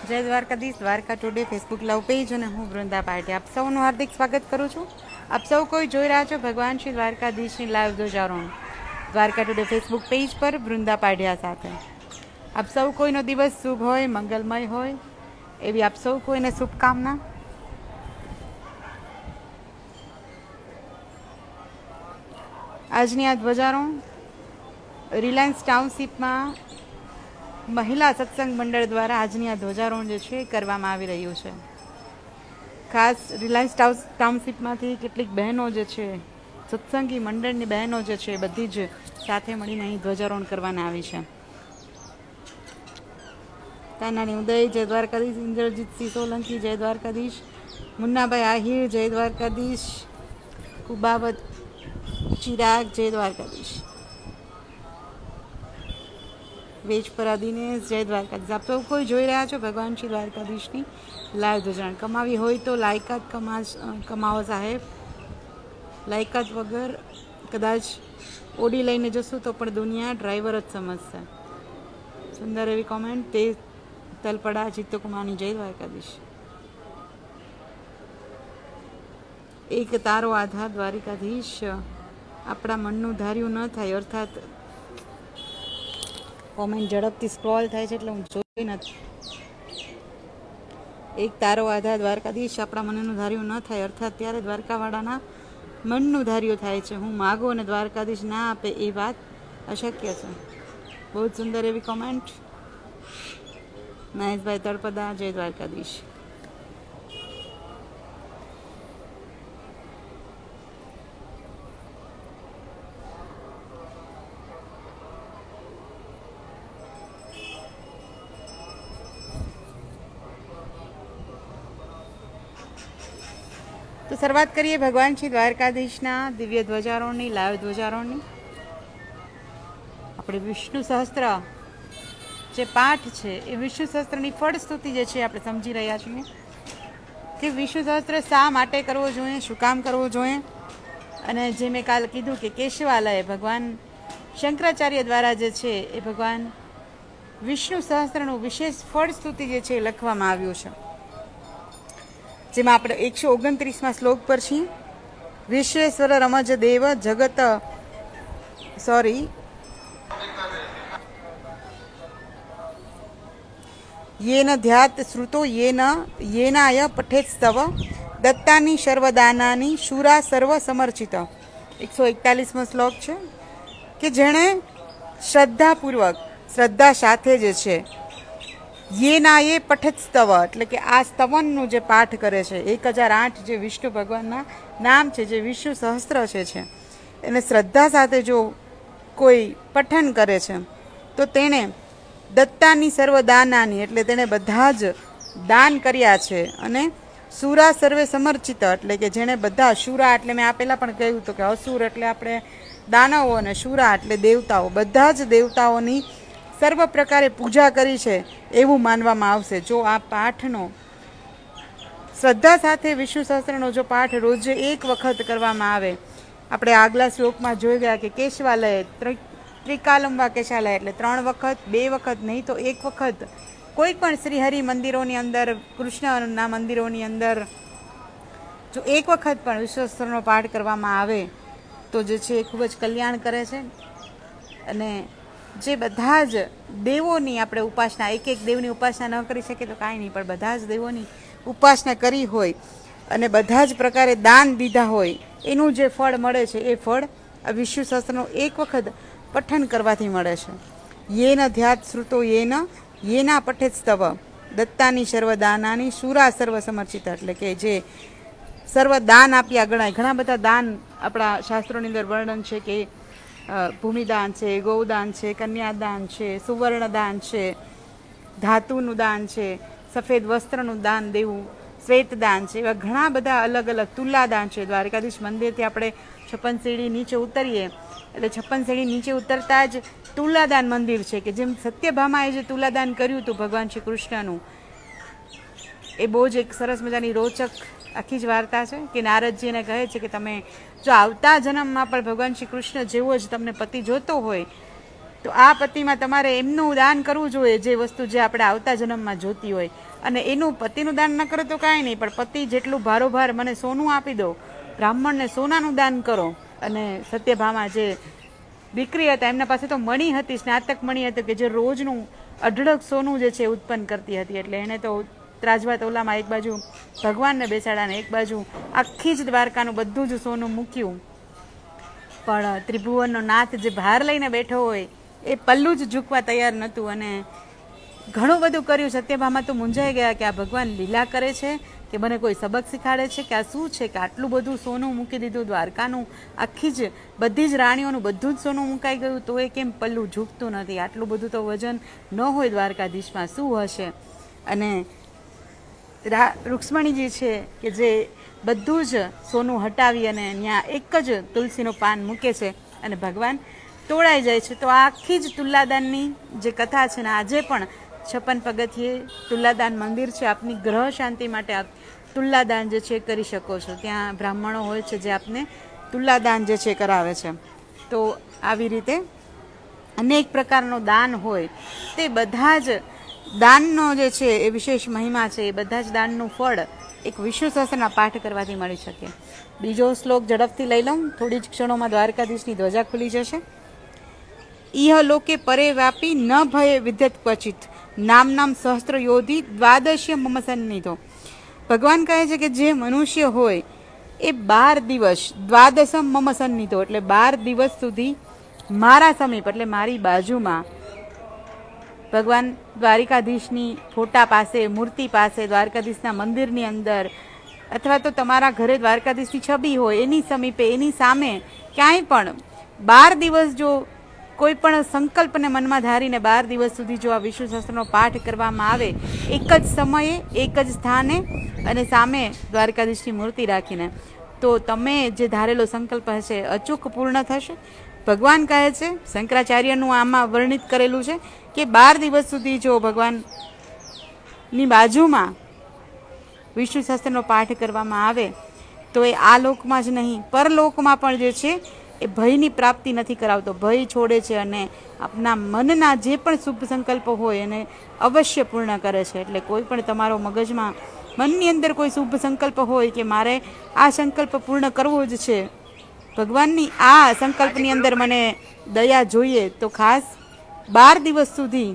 જય Dwarkadhish. Dwarka today Facebook લવ page અને હું વૃંદા પાર્ટી આપ સૌનું હાર્દિક સ્વાગત કરું છું. આપ સૌ કોઈ જોઈ રહ્યા છો ભગવાન શ્રી દ્વારકાધીશની લાઈવ ધ્વજારોહણ દ્વારકા ટુડે ફેસબુક પેજ પર વૃંદા પાઢિયા સાથે. આપ સૌ કોઈનો દિવસ શુભ હોય, મંગલમય હોય એવી આપ સૌ કોઈને શુભકામના. આજની આ ધ્વજારોહણ રિલાયન્સ ટાઉનશીપમાં મહિલા સત્સંગ મંડળ દ્વારા આજની આ ધ્વજારોહણ જે છે કરવામાં આવી રહ્યું છે. ખાસ રિલાયન્સ ટાઉનશીપમાંથી કેટલીક બહેનો જે છે, સત્સંગી મંડળની બહેનો જે છે, બધી જ સાથે મળીને અહીં ધ્વજારોહણ કરવાના આવી છે. તાનાની ઉદય જય દ્વારકાધીશ, ઇન્દ્રજીતસિંહ સોલંકી જય દ્વારકાધીશ, મુન્નાભાઈ આહિર જય દ્વારકાધીશ, કુબાવત ચિરાગ જય દ્વારકાધીશ, વેજપરા દિનેશ જય દ્વારકાધીશ. આપ સૌ કોઈ જોઈ રહ્યા છો ભગવાન શ્રી દ્વારકાધીશની લાઈવ ધ્વજારોહણ. કમાવી હોય તો લાયકાત કમાવો સાહેબ. લાયકાત વગર કદાચ ઓડી લઈને જશું તો પણ દુનિયા ડ્રાઈવર જ સમજશે. સુંદર એવી કોમેન્ટ. તે તલપડા ચિત્તકુમારની જય દ્વારકાધીશ. એક તારો આધાર દ્વારિકાધીશ, આપણા મનનું ધાર્યું ન થાય. અર્થાત કોમેન્ટ ઝડપથી સ્ક્રોલ થાય છે એટલે હું જોઈ નથી. એક તારો આધાર દ્વારકાધીશ, આપણા મનનું ધાર્યું ન થાય. અર્થાત ત્યારે દ્વારકાવાળાના મનનું ધાર્યું થાય છે. હું માગો અને દ્વારકાધીશ ના આપે એ વાત અશક્ય છે. બહુ જ સુંદર એવી કોમેન્ટ. મહેશભાઈ તળપદા જય દ્વારકાધીશ. તો શરૂઆત કરીએ ભગવાન શ્રી દ્વારકાધીશના દિવ્ય ધ્વજારોહણની, લાઈવ ધ્વજારોહણની. આપણે વિષ્ણુ સહસ્ત્ર જે પાઠ છે એ વિષ્ણુ સહસ્ત્રની ફળસ્તુતિ જે છે આપણે સમજી રહ્યા છીએ કે વિષ્ણુ સહસ્ત્ર શા માટે કરવો જોઈએ, શું કામ કરવો જોઈએ. અને જે મેં કાલે કીધું કે કેશવાલય ભગવાન શંકરાચાર્ય દ્વારા જે છે એ ભગવાન વિષ્ણુ સહસ્ત્રનું વિશેષ ફળસ્તુતિ જે છે એ લખવામાં આવ્યું છે, જેમાં આપણે 129માં શ્લોક પર છીએ. વિશ્વેશ્વર રમજ દેવ જગત યેન ધ્યાત શ્રુતો યેનાય પઠેત્સ્તવ દત્તાની સર્વદાનાની શુરા સર્વ સમર્ચિત. 141મો શ્લોક છે કે જેણે શ્રદ્ધાપૂર્વક, શ્રદ્ધા સાથે જે છે યેનાયે પઠેત સ્તવ એટલે કે આ સ્તવનનું જે પાઠ કરે છે, 1008 જે વિષ્ણુ ભગવાનના નામ છે, જે વિષ્ણુ સહસ્ત્ર છે એને શ્રદ્ધા સાથે જો કોઈ પઠન કરે છે તો તેણે દત્તાની સર્વદાનાની એટલે તેણે બધા જ દાન કર્યા છે. અને સુરા સર્વે સમર્ચિત એટલે કે જેણે બધા, શુરા એટલે મેં આપેલા પણ કહ્યું હતું કે અસુર એટલે આપણે દાનવો અને શુરા એટલે દેવતાઓ, બધા જ દેવતાઓની સર્વ પ્રકારે પૂજા કરી છે એવું માનવામાં આવશે. જો આ પાઠનો શ્રદ્ધા સાથે વિષ્ણુ સહસ્ત્રનો જો પાઠ રોજ એક વખત કરવામાં આવે, આપણે આગલા શ્લોકમાં જોઈ ગયા કે કેશવાલય ત્રિકાલંબા કેશાલય એટલે 3 વખત, 2 વખત નહીં તો 1 વખત કોઈ પણ શ્રીહરિ મંદિરોની અંદર, કૃષ્ણના મંદિરોની અંદર જો 1 વખત પણ વિષ્ણુ સહસ્ત્રનો પાઠ કરવામાં આવે તો જે છે એ ખૂબ જ કલ્યાણ કરે છે. અને જે બધા જ દેવોની આપણે ઉપાસના, એક એક દેવની ઉપાસના ન કરી શકીએ તો કાંઈ નહીં, પણ બધા જ દેવોની ઉપાસના કરી હોય અને બધા જ પ્રકારે દાન દીધા હોય એનું જે ફળ મળે છે એ ફળ આ વિષ્ણુ સહસ્ત્રનું 1 વખત પઠન કરવાથી મળે છે. યેન ધ્યાત શ્રુતો યેના પઠેત સ્તવ દત્તાની સર્વદાનાની શુરા સર્વ સમર્ચિત એટલે કે જે સર્વ દાન આપ્યા ગણાય. ઘણા બધા દાન આપણા શાસ્ત્રોની અંદર વર્ણન છે કે ભૂમિદાન છે, ગૌદાન છે, કન્યાદાન છે, સુવર્ણદાન છે, ધાતુનું દાન છે, સફેદ વસ્ત્રનું દાન દેવું, શ્વેતદાન છે, એવા ઘણા બધા અલગ અલગ, તુલાદાન છે. દ્વારકાધીશ મંદિરથી આપણે 56 સીડી નીચે ઉતરીએ એટલે 56 સીડી નીચે ઉતરતા જ તુલાદાન મંદિર છે કે જેમ સત્યભામાએ જે તુલાદાન કર્યું હતું ભગવાન શ્રી કૃષ્ણનું, એ બહુ જ એક સરસ મજાની રોચક આખી જ વાર્તા છે કે નારદજી એને કહે છે કે તમે જો આવતા જન્મમાં પણ ભગવાન શ્રી કૃષ્ણ જેવો જ તમને પતિ જોતો હોય તો આ પતિમાં તમારે એમનું દાન કરવું જોઈએ જે વસ્તુ જે આપણે આવતા જન્મમાં જોતી હોય. અને એનું પતિનું દાન ન કરો તો કાંઈ નહીં, પણ પતિ જેટલું ભારોભાર મને સોનું આપી દો, બ્રાહ્મણને સોનાનું દાન કરો. અને સત્યભામા જે દીકરી હતા એમના પાસે તો મણી હતી, સ્નાતક મણી હતી, કે જે રોજનું અઢળક સોનું જે છે ઉત્પન્ન કરતી હતી. એટલે એણે તો ત્રાજવા તોલામાં એક બાજુ ભગવાનને બેસાડ્યા ને એક બાજુ આખી જ દ્વારકાનું બધું જ સોનું મૂક્યું. પણ ત્રિભુવનનો નાથ જે ભાર લઈને બેઠો હોય એ પલ્લું જ ઝૂકવા તૈયાર નહોતું. અને ઘણું બધું કર્યું. સત્યભામા તો મૂંઝાઈ ગયા કે આ ભગવાન લીલા કરે છે કે મને કોઈ સબક શીખાડે છે કે આ શું છે, કે આટલું બધું સોનું મૂકી દીધું દ્વારકાનું, આખી જ બધી જ રાણીઓનું બધું જ સોનું મુકાઈ ગયું, તો એ કેમ પલ્લું ઝૂકતું નથી? આટલું બધું તો વજન ન હોય દ્વારકાધીશમાં, શું હશે? અને રૂક્ષ્મણીજી છે કે જે બધું જ સોનું હટાવી અને ત્યાં એક જ તુલસીનું પાન મૂકે છે અને ભગવાન તોડાઈ જાય છે. તો આખી જ તુલાદાનની જે કથા છે ને, આજે પણ 56 પગથિયે તુલાદાન મંદિર છે. આપની ગ્રહ શાંતિ માટે આપ તુલાદાન જે છે કરી શકો છો. ત્યાં બ્રાહ્મણો હોય છે જે આપને તુલાદાન જે છે કરાવે છે. તો આવી રીતે અનેક પ્રકારનો દાન હોય, તે બધા જ દાનનો જે છે એ વિશેષ મહિમા છે. એ બધા જ દાનનું ફળ એક વિષ્ણુ સહસ્ત્રના પાઠ કરવાથી મળી શકે. બીજો શ્લોક ઝડપથી લઈ લઉં, થોડી જ ક્ષણોમાં દ્વારકાધીશની ધ્વજા ખુલી જશે. ઇહ લોકે પરે વ્યાપી ન ભય વિદ્યત ક્વચિત, નામ નામ સહસ્ત્ર યોધી દ્વાદશ્ય મમ સન્નિધો. ભગવાન કહે છે કે જે મનુષ્ય હોય એ 12 દિવસ, દ્વાદશમ મમ સન્નિધો એટલે 12 દિવસ સુધી મારા સમીપ એટલે મારી બાજુમાં, ભગવાન દ્વારિકાધીશની ફોટા પાસે, મૂર્તિ પાસે, દ્વારકાધીશના મંદિરની અંદર, અથવા તો તમારા ઘરે દ્વારકાધીશની છબી હોય એની સમીપે, એની સામે ક્યાંય પણ 12 દિવસ જો કોઈ પણ સંકલ્પને મનમાં ધારીને 12 દિવસ સુધી જો આ વિષ્ણુ સહસ્ત્રનો પાઠ કરવામાં આવે, એક જ સમયે એક જ સ્થાને અને સામે દ્વારકાધીશની મૂર્તિ રાખીને, તો તમે જે ધારેલો સંકલ્પ હશે અચૂક પૂર્ણ થશે. ભગવાન કહે છે, શંકરાચાર્યનું આમાં વર્ણિત કરેલું છે કે 12 દિવસ સુધી જો ભગવાનની બાજુમાં વિષ્ણુ સહસ્ત્રનો પાઠ કરવામાં આવે તો એ આ લોકમાં જ નહીં, પરલોકમાં પણ જે છે એ ભયની પ્રાપ્તિ નથી કરાવતો, ભય છોડે છે અને આપના મનના જે પણ શુભ સંકલ્પ હોય એને અવશ્ય પૂર્ણ કરે છે. એટલે કોઈ પણ તમારો મગજમાં, મનની અંદર કોઈ શુભ સંકલ્પ હોય કે મારે આ સંકલ્પ પૂર્ણ કરવો જ છે, ભગવાનની આ સંકલ્પની અંદર મને દયા જોઈએ, તો ખાસ 12 દિવસ સુધી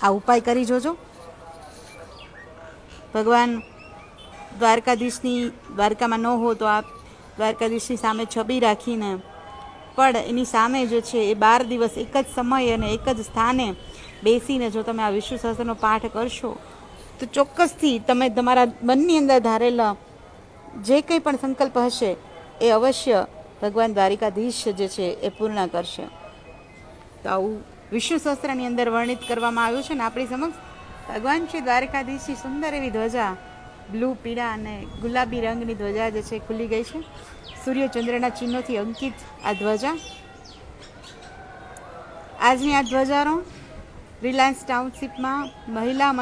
આ ઉપાય કરી જોજો. ભગવાન દ્વારકાધીશની, દ્વારકામાં ન હો તો આપ દ્વારકાધીશની સામે છબી રાખીને પણ એની સામે જે છે એ 12 દિવસ એક જ સમય અને એક જ સ્થાને બેસીને જો તમે આ વિષ્ણુ સહસ્ત્રનો પાઠ કરશો તો ચોક્કસથી તમે તમારા મનની અંદર ધારેલા જે કંઈ પણ સંકલ્પ હશે એ અવશ્ય ભગવાન દ્વારિકાધીશ જે છે એ પૂર્ણ કરશે. તો આવું વિષ્ણુ સહસ્ત્રની અંદર વર્ણિત કરવામાં આવ્યું છે ને આપણી સમક્ષ ભગવાન શ્રી દ્વારકાધીશની સુંદર એવી ધ્વજા, બ્લુ, પીળા અને ગુલાબી રંગની ધ્વજા જે છે ખુલી ગઈ છે. સૂર્યચંદ્રના ચિહ્નોથી અંકિત આ ધ્વજા. આજની આ ધ્વજારોહણ રિલાયન્સ ટાઉનશીપમાં મહિલા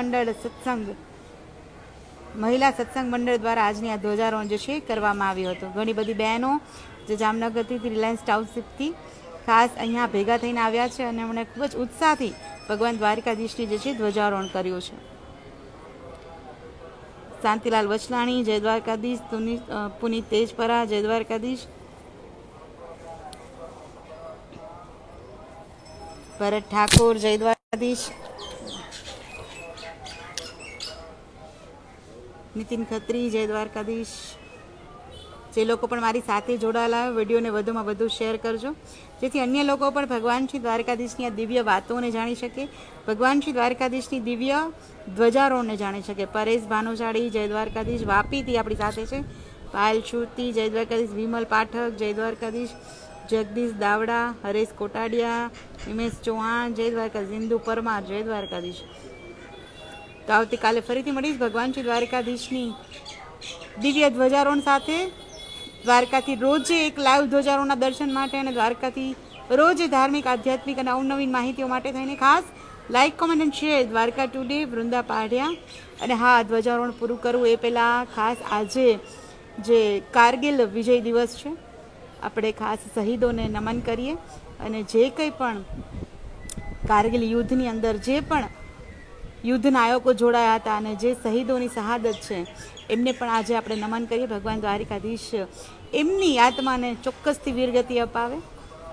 સત્સંગ મંડળ દ્વારા આજની આ ધ્વજારોહણ જે છે કરવામાં આવ્યું હતું. ઘણી બધી બહેનો જે જામનગરથી, રિલાયન્સ ટાઉનશીપથી ખાસ અહીંયા ભેગા થઈને આવ્યા છે અને એમણે ખૂબ જ ઉત્સાહથી ભગવાન દ્વારકાધીશની જે છે ધ્વજારોહણ કર્યું છે. શાંતિલાલ વચલાણી, જય દ્વારકાધીશ. પુનિત તેજપરા, જય દ્વારકાધીશ. ભરત ઠાકોર, જય દ્વારકાધીશ. નીતિન ખત્રી, જય દ્વારકાધીશ. જે લોકો પણ મારી સાથે જોડાયેલા વિડીયોને વધુમાં વધુ શેર કરજો, જેથી અન્ય લોકો પણ ભગવાન શ્રી દ્વારકાધીશની આ દિવ્ય વાતોને જાણી શકે, ભગવાન શ્રી દ્વારકાધીશની દિવ્ય ધ્વજારોહણને જાણી શકે. પરેશ ભાનુશાળી, જય દ્વારકાધીશ. વાપીથી આપણી સાથે છે. પાયલ શુતિ, જય દ્વારકાધીશ. વિમલ પાઠક, જય દ્વારકાધીશ. જગદીશ દાવડા, હરેશ કોટાડિયા, હિમેશ ચૌહાણ, જય દ્વારકાધીશ. ઇન્દુ પરમાર, જય દ્વારકાધીશ. તો આવતીકાલે ફરીથી મળીશ ભગવાન શ્રી દ્વારકાધીશની દિવ્ય ધ્વજારોહણ સાથે. દ્વારકાથી રોજે એક લાઈવ ધ્વજારોહણના દર્શન માટે અને દ્વારકાથી રોજે ધાર્મિક, આધ્યાત્મિક અને અવનવીન માહિતીઓ માટે થઈને ખાસ like, comment and share. Dwarka today, Vrunda Padhiya. અને હા, ધ્વજારોહણ પૂરું કરવું એ પહેલાં ખાસ આજે જે કારગિલ વિજય દિવસ છે, આપણે ખાસ શહીદોને નમન કરીએ અને જે કંઈ પણ કારગિલ યુદ્ધની અંદર જે પણ યુદ્ધ નાયકો જોડાયા હતા અને જે શહીદોની શહાદત છે એમને પણ આજે આપણે નમન કરીએ. ભગવાન દ્વારિકાધીશ એમની આત્માને ચોક્કસથી વીરગતિ અપાવે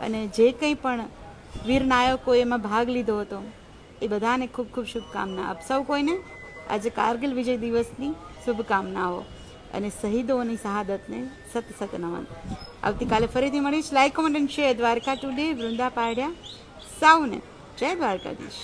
અને જે કંઈ પણ વીર નાયકો એમાં ભાગ લીધો હતો એ બધાને ખૂબ ખૂબ શુભકામના. આપ સૌ કોઈને આજે કારગિલ વિજય દિવસની શુભકામનાઓ અને શહીદોની શહાદતને સત સત નમન. આવતીકાલે ફરીથી મળીશ. Like, comment and share. Dwarka today, Vrinda પાડ્યા. સૌને જય દ્વારકાધીશ.